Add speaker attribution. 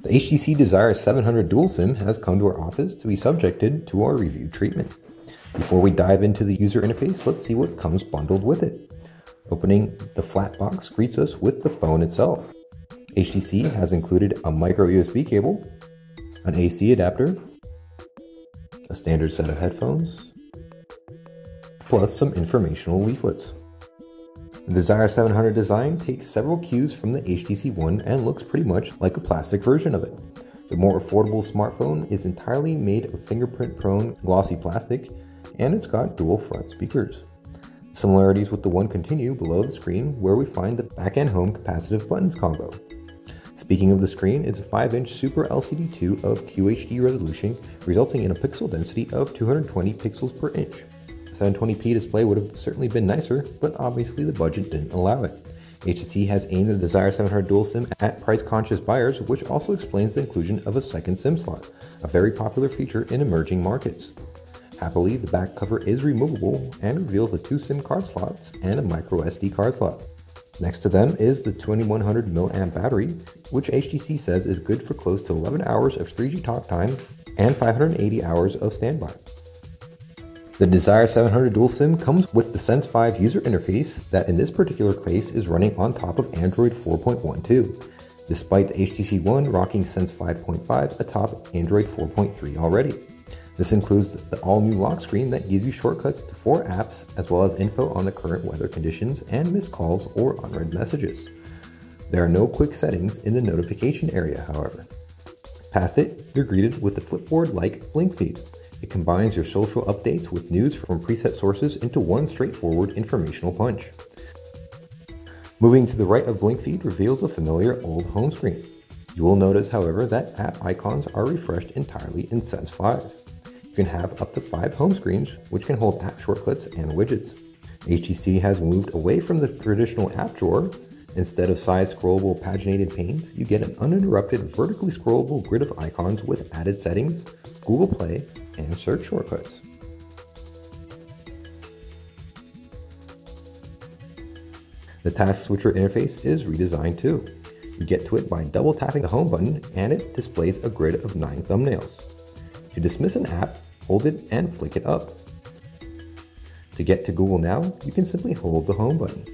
Speaker 1: The HTC Desire 700 dual SIM has come to our office to be subjected to our review treatment. Before we dive into the user interface, let's see what comes bundled with it. Opening the flat box greets us with the phone itself. HTC has included a micro USB cable, an AC adapter, a standard set of headphones, plus some informational leaflets. The Desire 700 design takes several cues from the HTC One and looks pretty much like a plastic version of it. The more affordable smartphone is entirely made of fingerprint-prone glossy plastic, and it's got dual front speakers. Similarities with the One continue below the screen, where we find the back and home capacitive buttons combo. Speaking of the screen, it's a 5-inch Super LCD2 of QHD resolution, resulting in a pixel density of 220 pixels per inch. 720p display would have certainly been nicer, but obviously the budget didn't allow it. HTC has aimed the Desire 700 dual SIM at price-conscious buyers, which also explains the inclusion of a second SIM slot, a very popular feature in emerging markets. Happily, the back cover is removable and reveals the 2 SIM card slots and a micro SD card slot. Next to them is the 2100 mAh battery, which HTC says is good for close to 11 hours of 3G talk time and 580 hours of standby. The Desire 700 dual SIM comes with the Sense 5 user interface that in this particular case is running on top of Android 4.12, despite the HTC One rocking Sense 5.5 atop Android 4.3 already. This includes the all-new lock screen that gives you shortcuts to 4 apps, as well as info on the current weather conditions and missed calls or unread messages. There are no quick settings in the notification area, however. Past it, you're greeted with the Flipboard-like Blink feed. It combines your social updates with news from preset sources into one straightforward informational punch. Moving to the right of Blink feed reveals a familiar old home screen. You will notice, however, that app icons are refreshed entirely in Sense 5. You can have up to 5 home screens, which can hold app shortcuts and widgets. HTC has moved away from the traditional app drawer. Instead of side-scrollable paginated panes, you get an uninterrupted vertically scrollable grid of icons with added settings, Google Play, and search shortcuts. The task switcher interface is redesigned too. You get to it by double tapping the home button and it displays a grid of 9 thumbnails. To dismiss an app, hold it and flick it up. To get to Google Now, you can simply hold the home button.